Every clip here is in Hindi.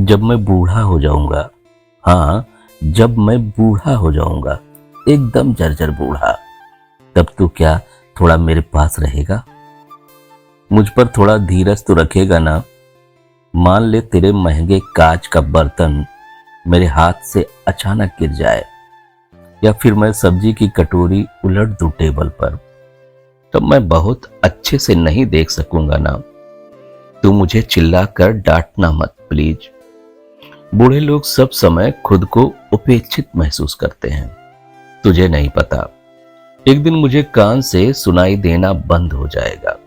जब मैं बूढ़ा हो जाऊंगा, हाँ, जब मैं बूढ़ा हो जाऊंगा, एकदम जर्जर बूढ़ा, तब तू क्या थोड़ा मेरे पास रहेगा? मुझ पर थोड़ा धीरज तो रखेगा ना? मान ले तेरे महंगे कांच का बर्तन मेरे हाथ से अचानक गिर जाए, या फिर मैं सब्जी की कटोरी उलट दूं टेबल पर, तब मैं बहुत अच्छे से नहीं देख सकूंगा ना? तू मुझे चिल्लाकर डांटना मत प्लीज। बूढ़े लोग सब समय खुद को उपेक्षित महसूस करते हैं, तुझे नहीं पता। एक दिन मुझे कान से सुनाई देना बंद हो जाएगा।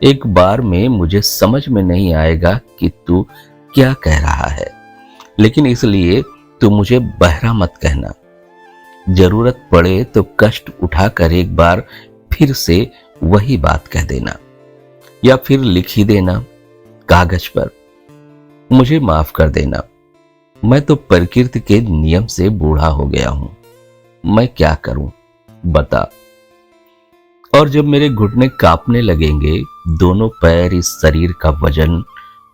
एक बार में मुझे समझ में नहीं आएगा कि तू क्या कह रहा है, लेकिन इसलिए तू मुझे बहरा मत कहना। जरूरत पड़े तो कष्ट उठाकर एक बार फिर से वही बात कह देना, या फिर लिख ही देना कागज पर, मुझे माफ कर देना। मैं तो प्रकृति के नियम से बूढ़ा हो गया हूं, मैं क्या करूं बता। और जब मेरे घुटने कांपने लगेंगे, दोनों पैर इस शरीर का वजन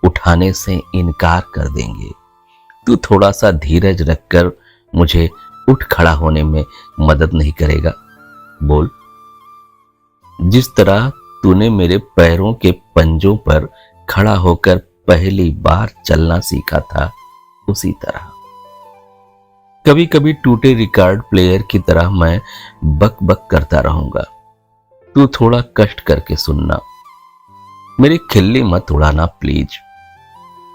उठाने से इनकार कर देंगे, तू थोड़ा सा धीरज रखकर मुझे उठ खड़ा होने में मदद नहीं करेगा? बोल। जिस तरह तूने मेरे पैरों के पंजों पर खड़ा होकर पहली बार चलना सीखा था, उसी तरह। कभी कभी टूटे रिकॉर्ड प्लेयर की तरह मैं बक बक करता रहूंगा, तू थोड़ा कष्ट करके सुनना। मेरी खिल्ली मत उड़ाना प्लीज,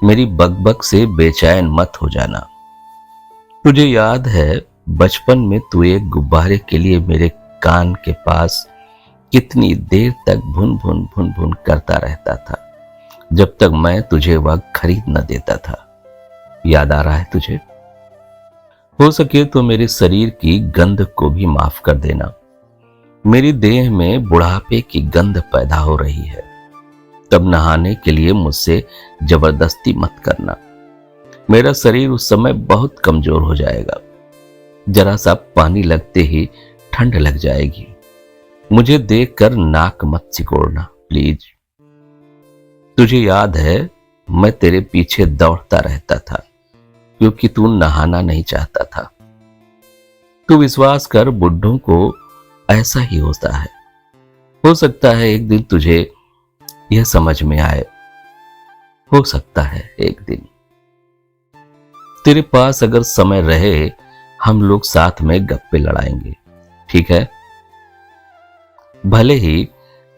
मेरी बक बक से बेचैन मत हो जाना। तुझे याद है बचपन में तू एक गुब्बारे के लिए मेरे कान के पास कितनी देर तक भुन भुन भुन भुन करता रहता था, जब तक मैं तुझे वह खरीद न देता था। याद आ रहा है तुझे? हो सके तो मेरे शरीर की गंध को भी माफ कर देना। मेरी देह में बुढ़ापे की गंध पैदा हो रही है, तब नहाने के लिए मुझसे जबरदस्ती मत करना। मेरा शरीर उस समय बहुत कमजोर हो जाएगा, जरा सा पानी लगते ही ठंड लग जाएगी। मुझे देखकर नाक मत सिकोड़ना प्लीज। तुझे याद है मैं तेरे पीछे दौड़ता रहता था, क्योंकि तू नहाना नहीं चाहता था। तू विश्वास कर, बुड्ढों को ऐसा ही होता है। हो सकता है एक दिन तुझे यह समझ में आए, हो सकता है एक दिन। तेरे पास अगर समय रहे, हम लोग साथ में गप्पे लड़ाएंगे, ठीक है? भले ही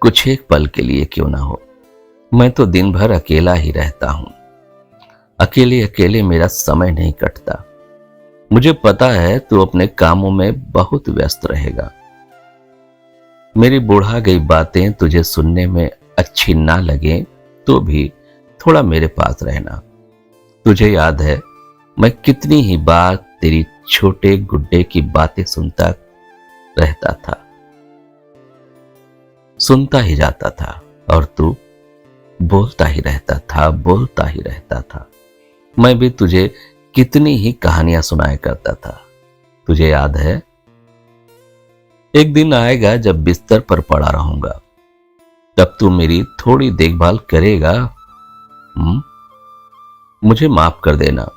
कुछ एक पल के लिए क्यों ना हो। मैं तो दिन भर अकेला ही रहता हूं, अकेले अकेले मेरा समय नहीं कटता। मुझे पता है तू अपने कामों में बहुत व्यस्त रहेगा। मेरी बुढ़ा गई बातें तुझे सुनने में अच्छी ना लगे तो भी थोड़ा मेरे पास रहना। तुझे याद है मैं कितनी ही बार तेरी छोटे गुड्डे की बातें सुनता रहता था, सुनता ही जाता था, और तू बोलता ही रहता था, बोलता ही रहता था। मैं भी तुझे कितनी ही कहानियां सुनाया करता था, तुझे याद है? एक दिन आएगा जब बिस्तर पर पड़ा रहूंगा, तब तू मेरी थोड़ी देखभाल करेगा। मुझे माफ कर देना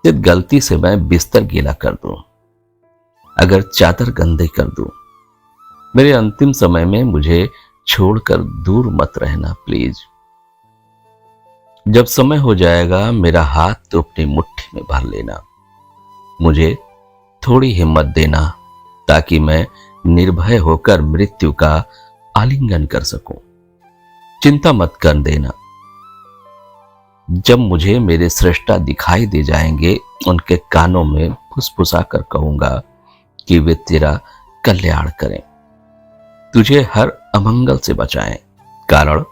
यदि गलती से मैं बिस्तर गीला कर दूं, अगर चादर गंदी कर दूं। मेरे अंतिम समय में मुझे छोड़कर दूर मत रहना प्लीज। जब समय हो जाएगा मेरा हाथ तो अपनी मुट्ठी में भर लेना। मुझे थोड़ी हिम्मत देना ताकि मैं निर्भय होकर मृत्यु का आलिंगन कर सकूं। चिंता मत कर देना। जब मुझे मेरे सृष्टा दिखाई दे जाएंगे, उनके कानों में फुसफुसा कर कहूंगा कि वे तेरा कल्याण करें, तुझे हर अमंगल से बचाएं, कारण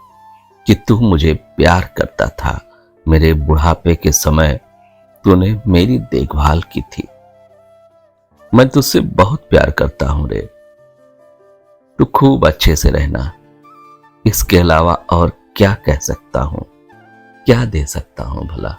कि तू मुझे प्यार करता था। मेरे बुढ़ापे के समय तूने मेरी देखभाल की थी। मैं तुझसे बहुत प्यार करता हूं रे। तू खूब अच्छे से रहना। इसके अलावा और क्या कह सकता हूं, क्या दे सकता हूं भला?